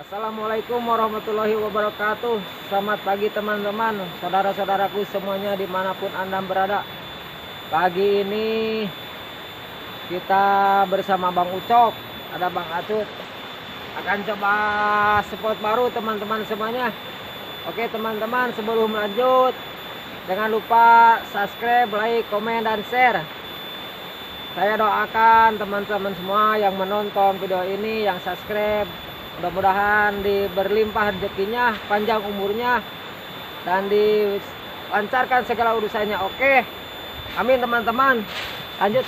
Assalamualaikum warahmatullahi wabarakatuh. Selamat pagi teman-teman, saudara-saudaraku semuanya dimanapun Anda berada. Pagi ini kita bersama Bang Ucok, ada Bang Acut, akan coba spot baru teman-teman semuanya. Oke teman-teman, sebelum lanjut jangan lupa subscribe, like, komen, dan share. Saya doakan teman-teman semua yang menonton video ini, yang subscribe, mudah-mudahan berlimpah rezekinya, panjang umurnya, dan dilancarkan segala urusannya. Oke, amin teman-teman. Lanjut.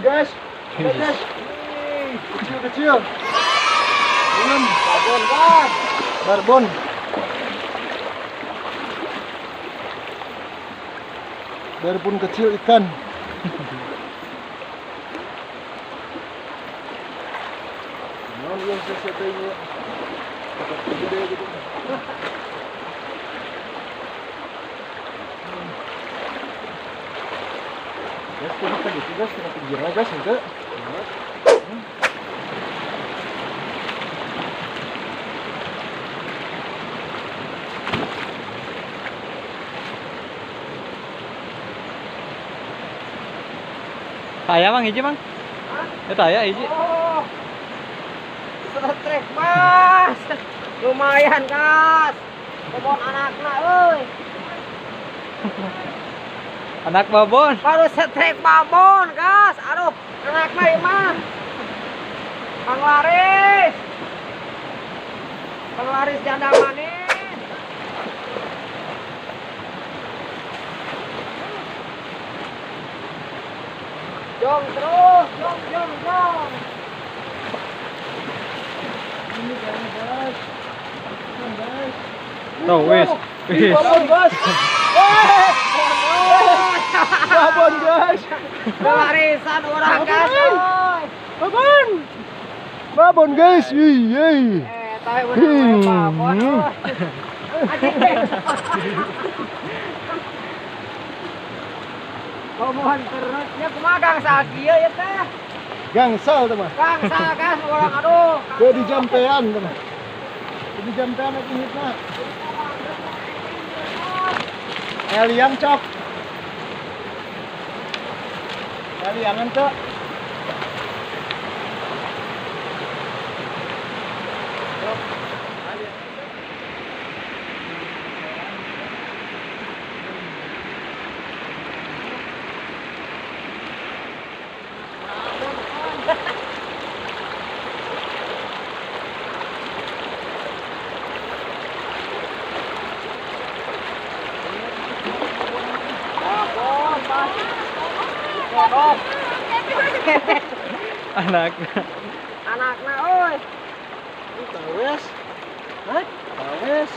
Guys, kecil. Barbon, guys. Barbon. Biarpun kecil ikan. Non yang sesuatu ini. Gede gitu. Guys, kena pinggirnya guys, enggak? Taya bang, hiji bang? Ya taya hiji. Oh, sudah trek mas, lumayan kas, kebon anaknya, oi. Anak babon. Baru setrek babon gas, aduh, anaknya imah. Penglaris janda manis. Jom terus, jom. Ini guys. Tuh, wis. Babon guys. Babon guys. Pelarisan orang gas, oi. Babon guys. Yeay. Tahu bener babon, oi. Babon terusnya kumaha gangsa kieu ya teh. Gangsal teman. Gangsa gas orang aduh. Gue di jampean teman. Di jampean aku hitna. Eliang cok. Eliangan cok. Anaknya, oi. Tawes. Hah? Tawes.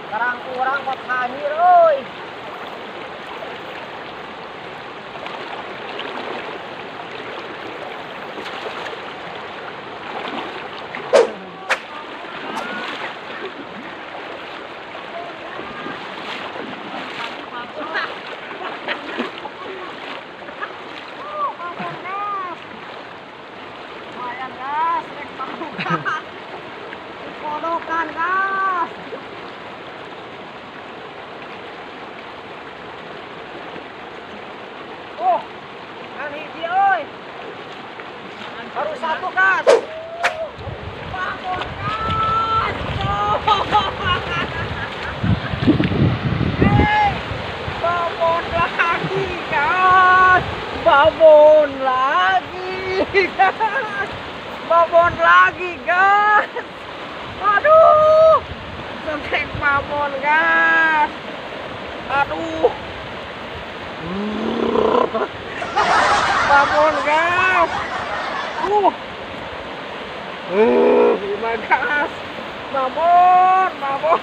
Sekarang kurang kok hanyir, oi. Kodokan gas. lagi guys. Babon lagi guys. Aduh. Setrek babon guys. Aduh. Babon guys. Gimana guys? Babon, babon.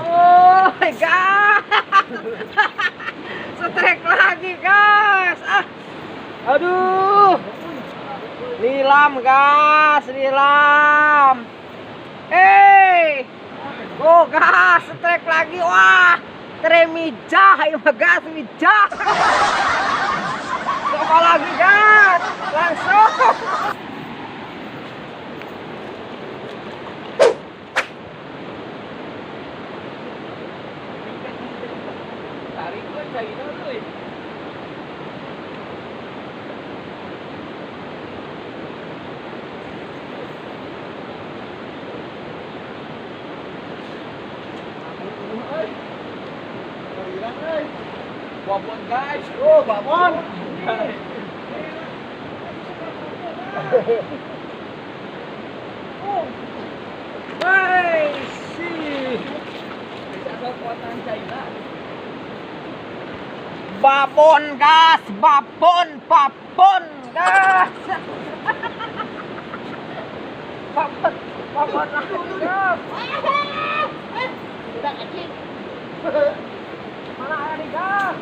Oh my god. Setrek lagi guys. Aduh. Nilam guys, nilam. Oh gas, setrek lagi. Wah, tremijah ini mah gas, mijah. Coba lagi gas, langsung. Tarik gue cari dulu. Babon guys. Oh, babon. Hai, sih. Bisa kekuatan China. Babon gas, babon gas. Babon lagi gas. Udah kecil. Mana ada di gas?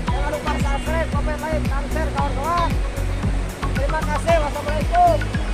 Jangan lupa subscribe, komen, like, dan share kawan-kawan. Terima kasih. Wassalamualaikum.